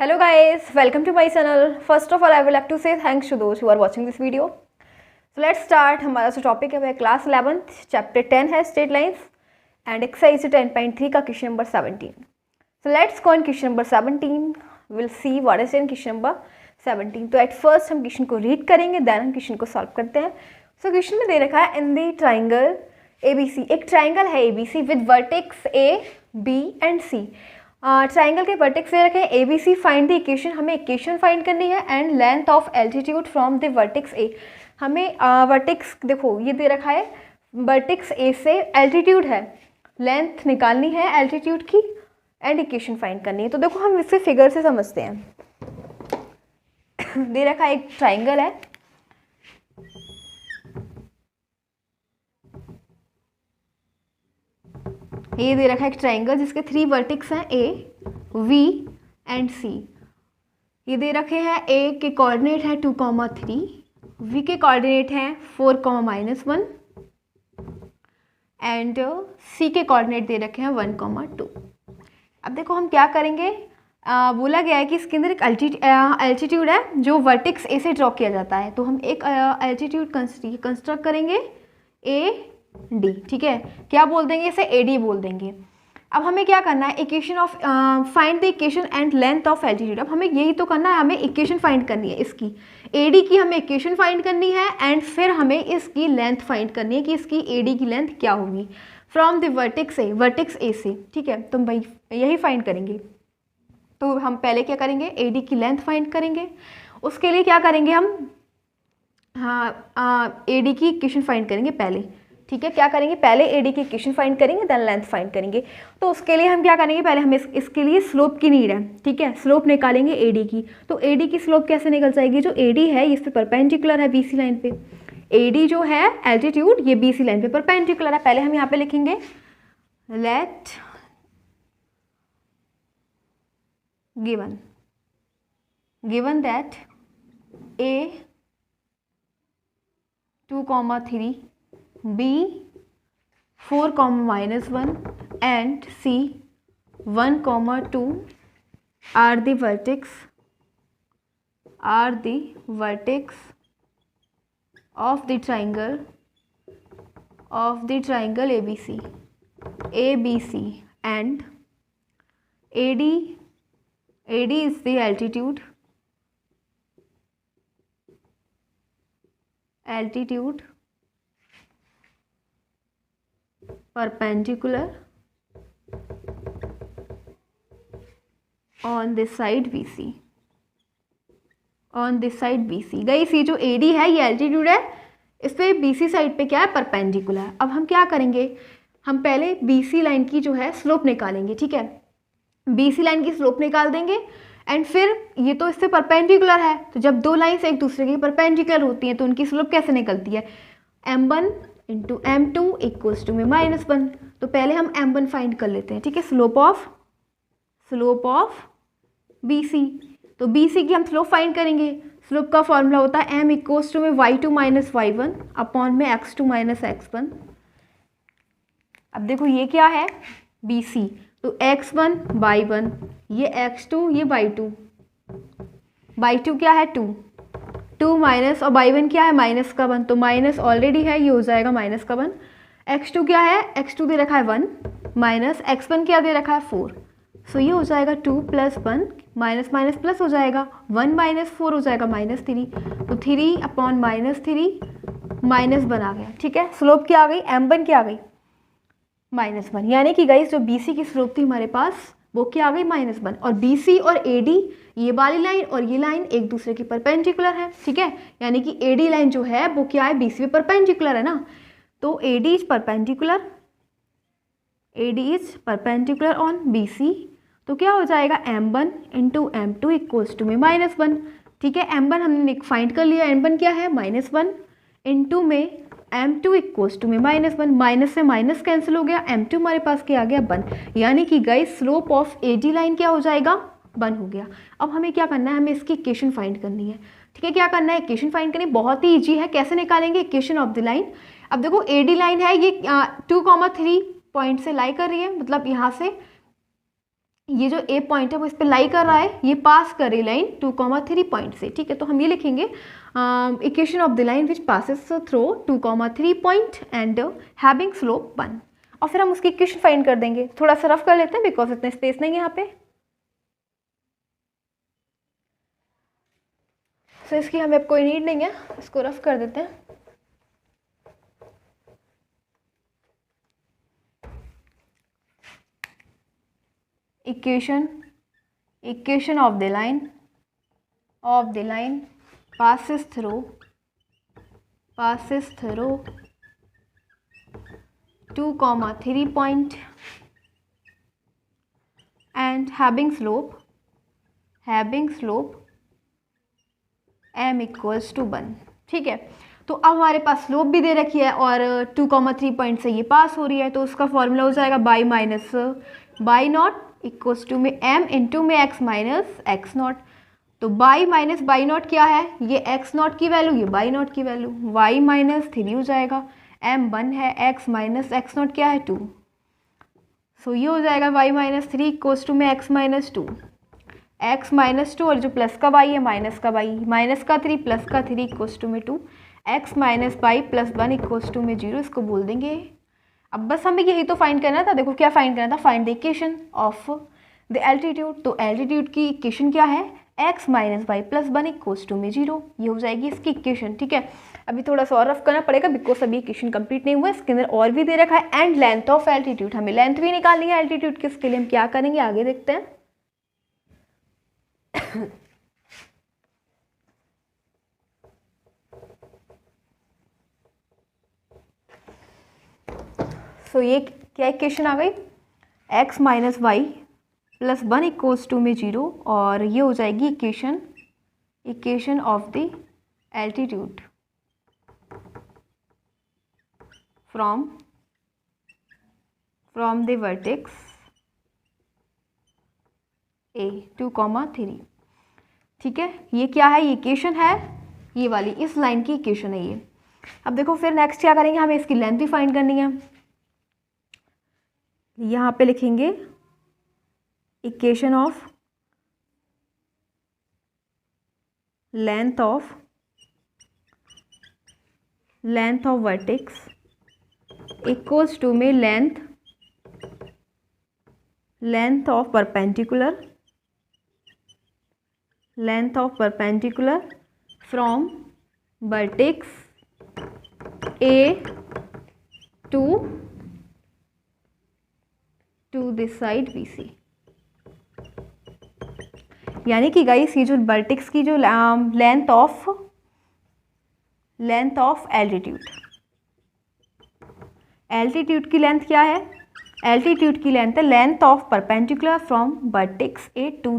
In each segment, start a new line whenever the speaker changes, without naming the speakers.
Hello guys, welcome to my channel. First of all, I would like to say thanks to those who are watching this video. So let's start. हमारा जो topic है वह class 11th chapter 10 है straight lines and exercise 10.3 का question number 17. So let's go on question number 17. We'll see what is in question number 17. तो at first हम question को read करेंगे, देन हम क्वेश्चन को सॉल्व करते हैं. सो क्वेश्चन में दे रखा है इन दी ट्राइंगल ABC. एक ट्राइंगल है ABC with vertex A, B and C. Triangle के वर्टेक्स दे रखे हैं ABC. फाइंड द इक्वेशन, हमें इक्वेशन फाइंड करनी है and length of altitude from the vertex A. हमें वर्टेक्स देखो ये दे रखा है वर्टेक्स A से एल्टीट्यूड है, लेंथ निकालनी है एल्टीट्यूड की एंड इक्वेशन फाइंड करनी है. तो देखो हम इससे फिगर से समझते हैं. दे रखा है एक ट्राइंगल है, ये दे रखा है एक ट्राइंगल जिसके 3 वर्टेक्स हैं A, V एंड C. ये दे रखे हैं A के कोऑर्डिनेट है 2,3, V के कोऑर्डिनेट हैं 4,-1 एंड C के कोऑर्डिनेट दे रखे हैं 1,2. अब देखो हम क्या करेंगे, बोला गया है कि इसके अंदर एक एल्टीट्यूड है जो वर्टेक्स A से ड्रॉ किया जाता है. तो हम एक एल्टीट्यूड कंस्ट्रक्ट करेंगे AD, ठीक है. क्या बोल देंगे इसे, AD बोल देंगे. अब हमें क्या करना है, equation of find the equation and length of altitude. अब हमें यही तो करना है, हमें इक्वेशन फाइंड करनी है इसकी, AD की हमें इक्वेशन फाइंड करनी है एंड फिर हमें इसकी लेंथ फाइंड करनी है कि इसकी AD की लेंथ क्या होगी फ्रॉम द वर्टेक्स A से, ठीक है. तो भाई यही फाइंड करेंगे. तो हम पहले क्या करेंगे, AD की लेंथ फाइंड करेंगे. उसके लिए क्या करेंगे हम, AD की इक्वेशन फाइंड करेंगे पहले, ठीक है. क्या करेंगे, पहले AD की इक्वेशन फाइंड करेंगे देन लेंथ फाइंड करेंगे. तो उसके लिए हम क्या करेंगे, पहले हमें इसके लिए स्लोप की नीड है, ठीक है. स्लोप निकालेंगे AD की. तो AD की स्लोप कैसे निकल जाएगी, जो AD है इस पे परपेंडिकुलर है BC लाइन पे. AD जो है एल्टीट्यूड ये BC लाइन पे परपेंडिकुलर है. पहले हम यहाँ पे लिखेंगे late given that A 2,3, B 4,-1 and C 1,2 are the vertex of the triangle ABC and AD is the altitude perpendicular on this side BC. Guys ये जो AD है ये एल्टीट्यूड है, इस पे BC साइड पे क्या है, परपेंडिकुलर. अब हम क्या करेंगे, हम पहले BC लाइन की जो है स्लोप निकालेंगे, ठीक है. BC लाइन की स्लोप निकाल देंगे एंड फिर ये तो इससे परपेंडिकुलर है, तो जब दो लाइन्स एक दूसरे की परपेंडिकुलर होती हैं तो उनकी स्लोप कैसे निकलती है, M1 into M2 equals to में -1. तो पहले हम M1 फाइंड कर लेते हैं, ठीक है. Slope of BC. तो BC की हम स्लोप फाइंड करेंगे. स्लोप का फॉर्मूला होता है M इक्वल्स टू में y2 - y1 अपॉन में x2 - x1. अब देखो ये क्या है BC, तो x1 y1, ये x2 ये y2 क्या है 2 माइनस, और y1 क्या है -1, तो माइनस ऑलरेडी है, ये हो जाएगा -1. x2 क्या है, x2 दे रखा है 1 माइनस x1 क्या दे रखा है 4. सो ये हो जाएगा 2 + 1 माइनस प्लस हो जाएगा 1 - 4 हो जाएगा -3. तो 3 अपॉन -3 -1 आ गया, ठीक है. स्लोप क्या आ गई, M1 क्या आ गई -1. यानी कि गाइस जो BC की स्लोप थी हमारे पास वो क्या आ गई -1. और BC और AD ये वाली लाइन और ये लाइन एक दूसरे की परपेंडिकुलर है, ठीक है. यानी कि AD लाइन जो है वो क्या है, BC पे परपेंडिकुलर है ना. तो AD is perpendicular on BC. तो क्या हो जाएगा M1 into M2 equals to में -1, ठीक है. M1 हमने फाइंड कर लिया, M1 क्या है -1 इंटू में M2 इक्वल्स टू में -1. माइनस से माइनस कैंसिल हो गया, M2 हमारे पास क्या आ गया 1. यानी कि guys slope of AD line क्या हो जाएगा 1 हो गया. अब हमें क्या करना है, हमें इसकी इक्वेशन फाइंड करनी है, ठीक है. क्या करना है, इक्वेशन फाइंड करनी, बहुत ही ईजी है. कैसे निकालेंगे इक्वेशन ऑफ द लाइन. अब देखो AD लाइन है ये 2,3 पॉइंट से लाई कर रही है, मतलब यहाँ से ये जो ए पॉइंट है वो इस पे लाई कर रहा है, ये पास कर रही लाइन 2,3 पॉइंट से, ठीक है। तो हम ये लिखेंगे equation of the line which passes through 2,3 point and having slope 1, और फिर हम उसकी इक्वेशन फाइंड कर देंगे। थोड़ा सा रफ कर लेते हैं बिकॉज इतना स्पेस नहीं है यहाँ पे। तो इसकी हमें अब कोई नीड नहीं है, इसको रफ कर देते हैं। Equation of the line passes through 2,3 point and having slope m equals to 1, ठीक है। तो अब हमारे पास स्लोप भी दे रखी है और 2,3 पॉइंट से ये पास हो रही है, तो उसका फॉर्मूला हो जाएगा y minus y not equals to में m इंटू में x माइनस एक्स नॉट। तो बाई माइनस बाई नॉट क्या है, ये एक्स नॉट की वैल्यू, ये बाई नॉट की वैल्यू, y माइनस 3 हो जाएगा, m 1 है, x माइनस एक्स नॉट क्या है 2। सो ये हो जाएगा y माइनस 3 इक्वल्स टू में x माइनस 2, x माइनस 2 और जो प्लस का y है माइनस का y, माइनस का 3 प्लस का 3 इक्वल्स टू में 2, x minus y plus 1 equals to में 0, इसको बोल देंगे। अब बस हमें यही तो फाइंड करना था, देखो क्या फाइंड करना था, find the equation of the altitude. तो एल्टीट्यूड की इक्वेशन क्या है, x minus y plus 1 equals to में 0, ये हो जाएगी इसकी इक्वेशन, ठीक है। अभी थोड़ा सा और रफ करना पड़ेगा बिकॉज अभी इक्वेशन कंप्लीट नहीं हुआ, इसके अंदर और भी दे रखा है एंड लेंथ ऑफ एल्टीट्यूड, हमें लेंथ भी निकालनी है एल्टीट्यूड की, इसके लिए हम क्या करेंगे आगे देखते हैं। सो ये क्या इक्वेशन आ गई, x minus y plus 1 equals to में 0, और ये हो जाएगी equation of the altitude from the vertex a 2,3, ठीक है। ये क्या है, ये इक्वेशन है, ये वाली इस लाइन की इक्वेशन है ये। अब देखो फिर नेक्स्ट क्या करेंगे, हमें इसकी लेंथ भी फाइंड करनी है। यहाँ पे लिखेंगे equation of length of vertex equals to में length of perpendicular from vertex A to this side BC। यानी कि गाइस ये जो वर्टेक्स की जो लेंथ ऑफ एल्टीट्यूड की लेंथ क्या है, एल्टीट्यूड की लेंथ है length of perpendicular from vertex A to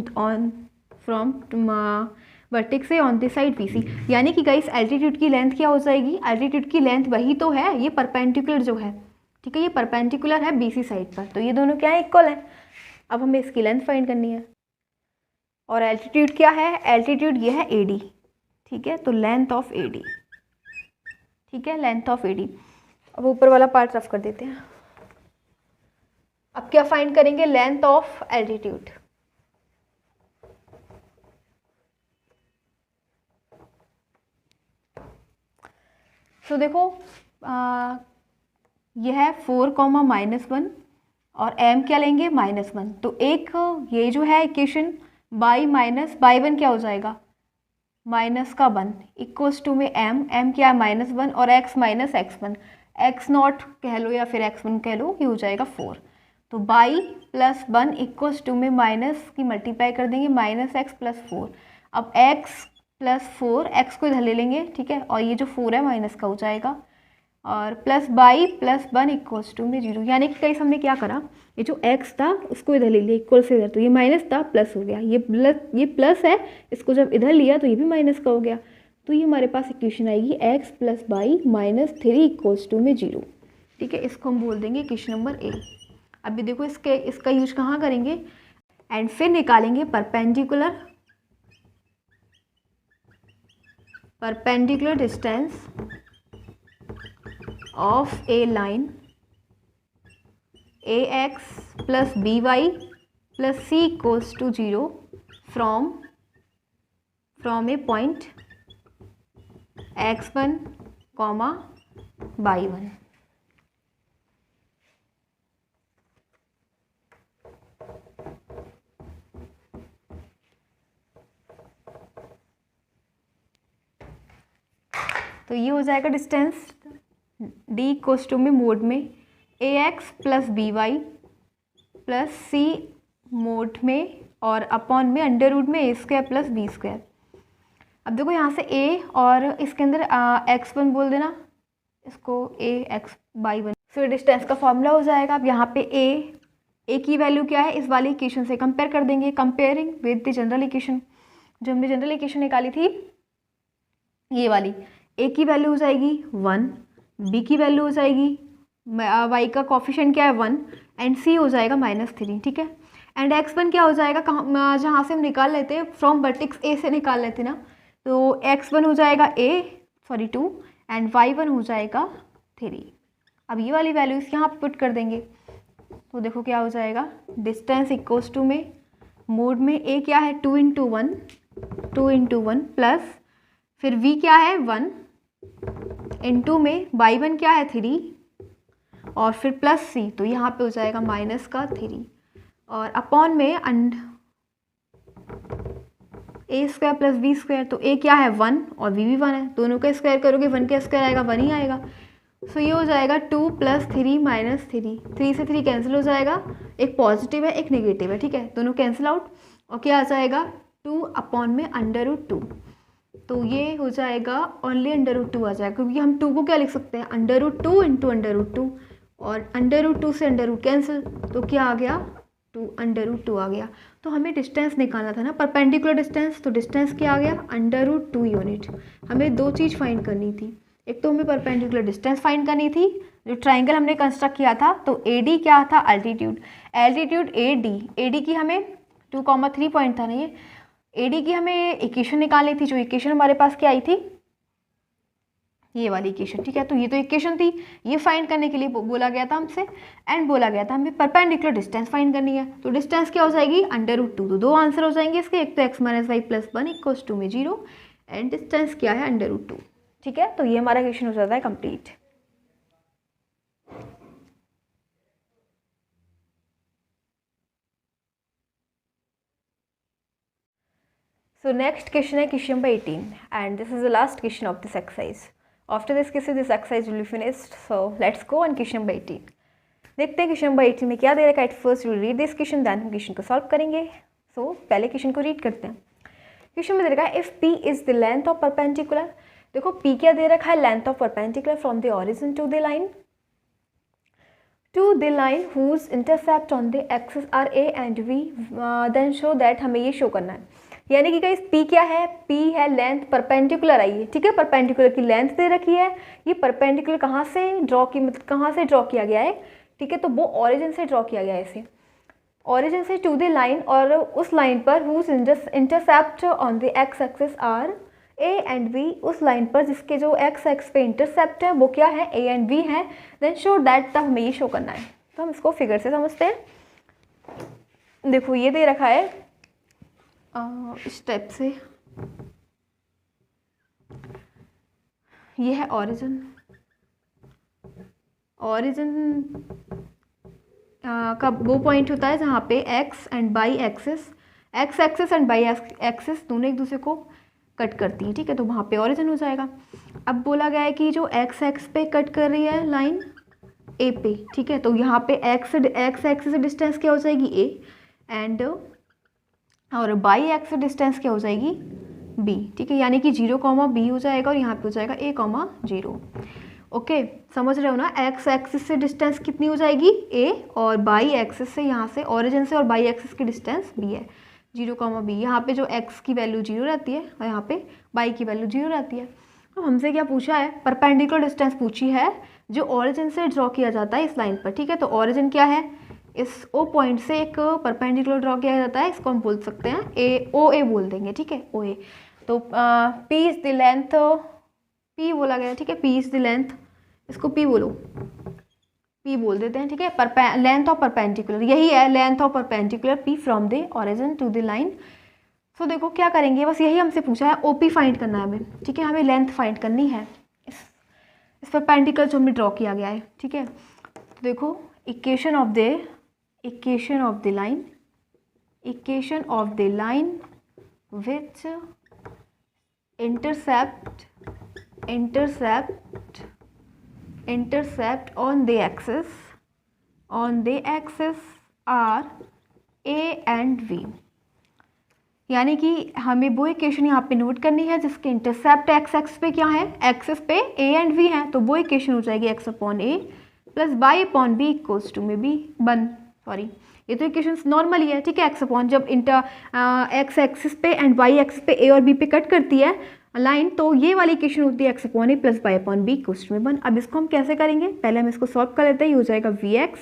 vertex A on this side BC। यानी कि गाइस एल्टीट्यूड की लेंथ क्या हो जाएगी, एल्टीट्यूड की लेंथ वही तो है, ये परपेंडिकुलर जो है, ठीक है, ये परपेंडिकुलर है BC साइड पर, तो ये दोनों क्या है, इक्वल है। अब हमें इसकी लेंथ फाइंड करनी है, और एल्टीट्यूड क्या है, एल्टीट्यूड ये है AD, ठीक है। तो लेंथ ऑफ AD, ठीक है, लेंथ ऑफ AD। अब ऊपर वाला पार्ट रफ कर देते हैं। अब क्या फाइंड करेंगे, लेंथ ऑफ एल्टीट्यूड। तो देखो यह है 4,-1 और m क्या लेंगे -1, तो एक ये जो है इक्वेशन बाई 1 क्या हो जाएगा, माइनस का 1 इक्वल्स टू में m क्या है -1 और x minus x1, x not कह लो या फिर x1 कह लो, ये हो जाएगा 4। तो बाई प्लस 1 इक्वल्स टू में माइनस की मल्टीप्लाई कर देंगे -x प्लस 4। अब x प्लस 4, x को इधर ले लेंगे, ठीक है, और ये जो 4 है माइनस का हो जाएगा, और plus y plus 1 equals to में 0। यानी कि कहीं हमने क्या करा, ये जो x था उसको इधर ले लिया इक्वल से इधर, तो ये माइनस था प्लस हो गया, ये प्लस है, इसको जब इधर लिया तो ये भी माइनस का हो गया। तो ये हमारे पास इक्वेशन आएगी x plus y -3 equals to में 0, ठीक है। इसको हम बोल देंगे इक्वेशन नंबर A। अभी देखो इसका यूज कहाँ करेंगे, एंड फिर निकालेंगे perpendicular distance of a line AX plus BY plus c equals to 0 from a point x1, y1। तो ये हो जाएगा डिस्टेंस d इक्वल्स टू में मोड में ax plus b y plus c mod में और अपॉन में अंडर रूट में a square plus b square. अब देखो यहाँ से a और इसके अंदर x1 बोल देना, इसको ax/1। फिर डिस्टेंस का फॉर्मूला हो जाएगा। अब यहाँ पे a की वैल्यू क्या है, इस वाली इक्वेशन से कंपेयर कर देंगे, comparing with the general equation. जो हमने जनरल इक्वेशन निकाली थी ये वाली, a की वैल्यू हो जाएगी 1, b की वैल्यू हो जाएगी y का कोफिशिएंट क्या है 1 एंड c हो जाएगा -3, ठीक है। एंड x1 क्या हो जाएगा, कहाँ जहाँ से हम निकाल लेते हैं फ्रॉम वर्टेक्स a से निकाल लेते ना, तो x1 हो जाएगा 2 एंड y1 हो जाएगा 3। अब ये वाली वैल्यूज यहाँ पे पुट कर देंगे तो देखो क्या हो जाएगा, डिस्टेंस इक्वल्स टू में मोड में a क्या है 2 इंटू 1 प्लस फिर v क्या है 1 इंटू में y1 क्या है 3 और फिर प्लस c, तो यहाँ पे हो जाएगा -3 और अपॉन में a square plus b square. तो a क्या है 1 और v भी 1 है, दोनों का स्क्वायर करोगे 1 का स्क्वायर आएगा 1 ही आएगा। सो ये हो जाएगा 2 + 3 -3, 3 से 3 कैंसिल हो जाएगा, एक पॉजिटिव है एक नेगेटिव है, ठीक है, दोनों कैंसिल आउट और क्या आ जाएगा 2 अपॉन में √2। तो ये हो जाएगा ओनली √2 आ जाएगा, क्योंकि हम 2 को क्या लिख सकते हैं √2 इंटू √2 और √2 से √ कैंसिल, तो क्या आ गया 2 √2 आ गया। तो हमें डिस्टेंस निकालना था ना, परपेंडिकुलर डिस्टेंस, तो डिस्टेंस क्या आ गया √2 यूनिट। हमें दो चीज़ फाइंड करनी थी, एक तो हमें परपेंडिकुलर डिस्टेंस फाइंड करनी थी, जो ट्राइंगल हमने कंस्ट्रक्ट किया था, तो AD क्या था एल्टीट्यूड AD की हमें 2,3 पॉइंट था ना, ये AD की हमें इक्वेशन निकालनी थी, जो इक्वेशन हमारे पास क्या आई थी ये वाली इक्वेशन, ठीक है। तो ये तो इक्वेशन थी, ये फाइंड करने के लिए बोला गया था हमसे एंड बोला गया था हमें परपेंडिकुलर डिस्टेंस फाइंड करनी है। तो डिस्टेंस क्या हो जाएगी √2, तो दो आंसर हो जाएंगे इसके, एक तो x - y + 1 इक्वल्स टू में 0 एंड डिस्टेंस क्या है √2, ठीक है। तो ये हमारा क्वेश्चन हो जाता है कंप्लीट। So next question है question number 18 and this is the last question of this exercise. After this question this exercise will be finished. So let's go on question number 18. देखते हैं question number 18 में क्या दे रखा है। First we will read this question then हम question को solve करेंगे। So पहले question को read करते हैं। question में दे रखा है if P is the length of perpendicular, देखो P क्या दे रखा है, length of perpendicular from the origin to the line whose intercept on the axis are A and V, then show that, हमें ये शो करना है। यानी कि गाइस P क्या है, P है लेंथ परपेंडिकुलर आई है, ठीक है, परपेंडिकुलर की लेंथ दे रखी है, ये परपेंडिकुलर कहाँ से ड्रॉ की, मतलब कहाँ से ड्रॉ किया गया है, ठीक है, तो वो ऑरिजिन से ड्रॉ किया गया है, इसे ऑरिजिन से टू द लाइन और उस लाइन पर whose intercept on the x axis are A and B, उस लाइन पर जिसके जो एक्स एक्स पे इंटरसेप्ट है वो क्या है A एंड B है, देन शो दैट, तब हमें ये शो करना है। तो हम इसको फिगर से समझते हैं। देखो ये दे रखा है स्टेप से, ये है ऑरिजिन का वो पॉइंट होता है जहाँ पे x and by axis and by axis दोनों एक दूसरे को कट करती हैं, ठीक है, तो वहाँ पे ऑरिजिन हो जाएगा। अब बोला गया है कि जो एक्स एक्स पे कट कर रही है लाइन ए पे, ठीक है, तो यहाँ पे एक्स एक्सिस से डिस्टेंस क्या हो जाएगी ए एंड और बाई एक्स डिस्टेंस क्या हो जाएगी b, ठीक है, यानी कि 0, b हो जाएगा और यहाँ पे हो जाएगा a, 0। ओके, समझ रहे हो ना, एक्स एक्सिस से डिस्टेंस कितनी हो जाएगी a और बाई एक्सिस से, यहाँ से ऑरिजिन से और बाई एक्सिस की डिस्टेंस b है 0, b। यहाँ पे जो x की वैल्यू 0 रहती है और यहाँ पे y की वैल्यू 0 रहती है। तो हमसे क्या पूछा है, परपेंडिकुलर डिस्टेंस पूछी है जो ऑरिजिन से ड्रॉ किया जाता है इस लाइन पर, ठीक है। तो ऑरिजिन क्या है, इस O पॉइंट से एक परपेंडिकुलर ड्रॉ किया जाता है, इसको हम बोल सकते हैं OA बोल देंगे, ठीक है, OA। तो P is the length, P बोला गया, ठीक है, P इज़ द लेंथ, इसको P बोलो, P बोल देते हैं, ठीक है। लेंथ ऑफ परपेंडिकुलर, यही है length of perpendicular P from the origin to the line. So देखो क्या करेंगे, बस यही हमसे पूछा है, OP फाइंड करना है हमें, ठीक है। हमें लेंथ फाइंड करनी है इस परपेंडिकुलर जो हमें ड्रॉ किया गया है, ठीक है। तो देखो equation of the line which intercept on the axis are A and V। यानी कि हमें वो इक्वेशन यहाँ पे नोट करनी है जिसके इंटरसेप्ट एक्स एक्स पे क्या है, एक्सिस पे A एंड V है। तो वो इक्वेशन हो जाएगी x upon A plus y upon B equals to में भी ये तो इक्वेशन नॉर्मल ही है, ठीक है। x अपॉन जब x एक्सिस पे एंड y एक्सिस पे A और B पे कट करती है लाइन, तो ये वाली इक्वेशन होती है x upon A plus y upon B equals to में 1। अब इसको हम कैसे करेंगे, पहले हम इसको सॉल्व कर लेते हैं। ये हो जाएगा Vx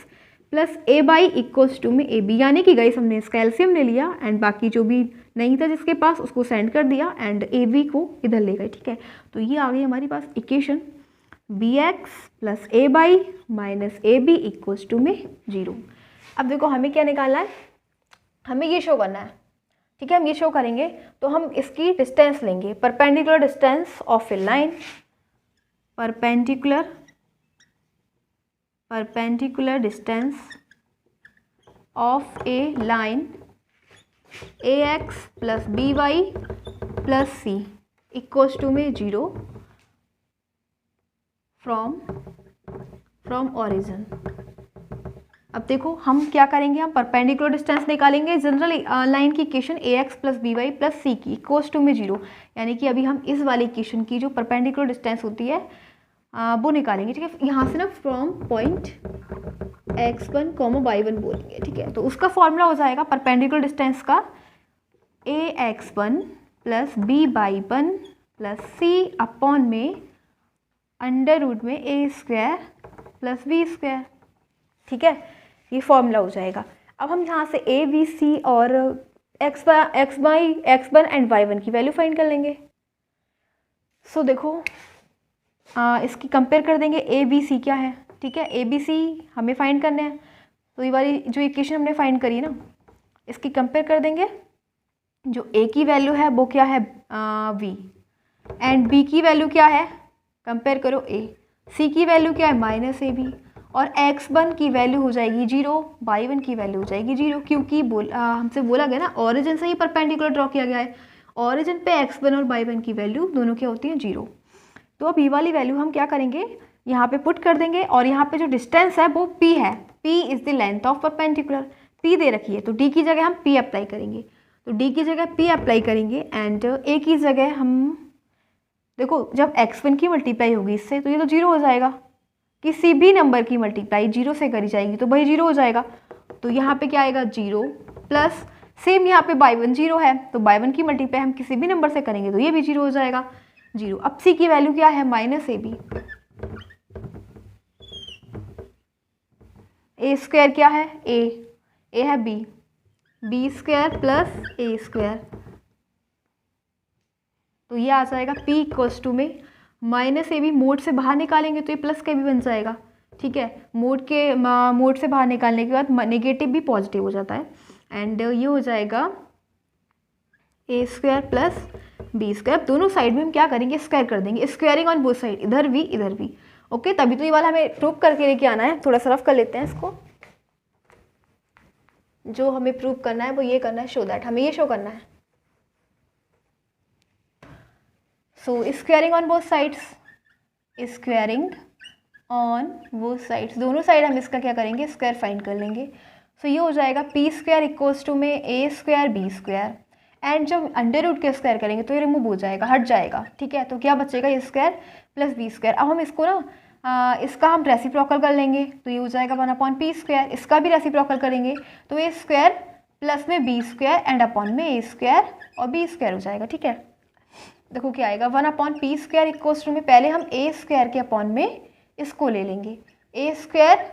plus A y equals to में AB, यानी कि गाइस हमने इसका एलसीएम ले लिया एंड बाकी जो भी नहीं था जिसके पास उसको सेंड कर दिया एंड AB को इधर ले गए, ठीक है। तो ये आ गई हमारी पास equation Bx plus A y minus AB equals to में 0। अब देखो हमें क्या निकालना है, हमें ये शो करना है, ठीक है। हम ये शो करेंगे तो हम इसकी डिस्टेंस लेंगे, perpendicular distance of a line, perpendicular distance of a line AX plus BY plus C equals to में 0 फ्रॉम ओरिजिन। अब देखो हम क्या करेंगे, हम परपेंडिकुलर डिस्टेंस निकालेंगे जनरल लाइन की equation AX plus BY plus C की इक्वल्स टू में 0, यानी कि अभी हम इस वाली इक्वेशन की जो परपेंडिकुलर डिस्टेंस होती है वो निकालेंगे, ठीक है। यहाँ से ना फ्रॉम पॉइंट x1, y1 बोलेंगे, ठीक है। तो उसका फॉर्मूला हो जाएगा परपेंडिकुलर डिस्टेंस का AX1 plus BY1 plus C upon में अंडर रूट में A square plus B square, ठीक है। ये फॉर्मूला हो जाएगा। अब हम यहाँ से A, B, C और x1 एंड y1 की वैल्यू फाइंड कर लेंगे। सो देखो इसकी कंपेयर कर देंगे, A, B, C क्या है, ठीक है। A, B, C हमें फाइंड करने हैं, तो ये वाली जो इक्वेशन हमने फाइंड करी है ना, इसकी कंपेयर कर देंगे। जो A की वैल्यू है वो क्या है V एंड B की वैल्यू क्या है, कंपेयर करो A, C की वैल्यू क्या है माइनस AB और x1 की वैल्यू हो जाएगी 0, y1 की वैल्यू हो जाएगी 0, क्योंकि हमसे बोला गया ना ओरिजिन से ही परपेंडिकुलर ड्रॉ किया गया है। ओरिजिन पे x1 और y1 की वैल्यू दोनों क्या होती हैं 0। तो अब ये वाली वैल्यू हम क्या करेंगे, यहाँ पे पुट कर देंगे और यहाँ पे जो डिस्टेंस है वो P है, P is the length of perpendicular, P दे रखी है तो D की जगह हम P अप्लाई करेंगे, तो D की जगह P अप्लाई करेंगे एंड A की जगह हम देखो जब x1 की मल्टीप्लाई होगी इससे तो ये तो 0 हो जाएगा, किसी भी नंबर की मल्टीप्लाई 0 से करी जाएगी तो वही 0 हो जाएगा। तो यहाँ पे क्या आएगा 0 प्लस सेम यहाँ पे y1 0 है तो y1 की मल्टीप्लाई हम किसी भी नंबर से करेंगे तो ये भी 0 हो जाएगा 0। अब C की वैल्यू क्या है माइनस AB, A स्क्वायर क्या है A है B square plus A square, तो ये आ जाएगा P इक्वल्स टू में माइनस AB, मोड से बाहर निकालेंगे तो ये प्लस का भी बन जाएगा, ठीक है। मोड से बाहर निकालने के बाद नेगेटिव भी पॉजिटिव हो जाता है एंड ये हो जाएगा A square plus B square. दोनों साइड में हम क्या करेंगे स्क्वायर कर देंगे, स्क्वायरिंग ऑन बोथ साइड, इधर भी ओके। तभी तो ये वाला हमें प्रूव करके लेके आना है। थोड़ा सा रफ कर लेते हैं इसको, जो हमें प्रूव करना है वो ये करना है, शो दैट हमें ये शो करना है। सो स्क्वायरिंग ऑन बोथ साइड्स, दोनों साइड हम इसका क्या करेंगे स्क्वायर फाइंड कर लेंगे। सो ये हो जाएगा P स्क्वायर इक्वल्स टू में A square B square and जब अंडर रूट के स्क्वायर करेंगे तो ये रिमूव हो जाएगा, हट जाएगा, ठीक है। तो क्या बचेगा A square plus B square. अब हम इसको ना इसका हम रेसिप्रोकल कर लेंगे तो ये हो जाएगा 1 अपॉन P स्क्वायर, इसका भी रेसिप्रोकल करेंगे तो A स्क्वायर प्लस में B स्क्वायर एंड अपॉन में A स्क्वायर और B स्क्वायर हो जाएगा, ठीक है। देखो क्या आएगा 1 upon P square equals to में पहले हम A स्क्वायर के अपॉन में इसको ले लेंगे A स्क्वायर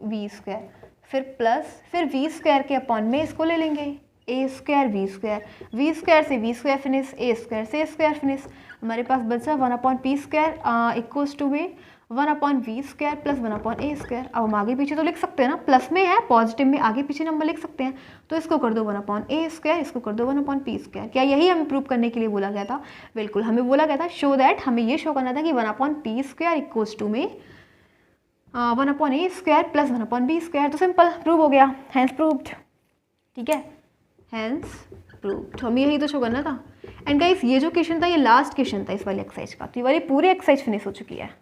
B स्क्वायर, फिर प्लस फिर V स्क्वायर के अपॉन में इसको ले लेंगे A square V square, V square से V square finish, A square से A स्क्वायर फिनिश। हमारे पास बचा 1 upon P square equals to में 1/v² प्लस 1/a²। अब हम आगे पीछे तो लिख सकते हैं ना, प्लस में है, पॉजिटिव में आगे पीछे नंबर लिख सकते हैं, तो इसको कर दो 1/a², इसको कर दो 1/p²। क्या यही हमें प्रूव करने के लिए बोला गया था? बिल्कुल, हमें बोला गया था शो दैट, हमें ये शो करना था कि 1/p² इक्वल्स टू में 1/a² प्लस 1/b²। तो सिंपल प्रूव हो गया, हैंस प्रूव्ड। ठीक है, हैंस प्रूव्ड, हमें यही तो शो करना था। एंड गाइस ये जो क्वेश्चन था ये लास्ट क्वेश्चन था इस वाले एक्सरसाइज का, तो ये वाली पूरी एक्सरसाइज फिनिश हो चुकी है।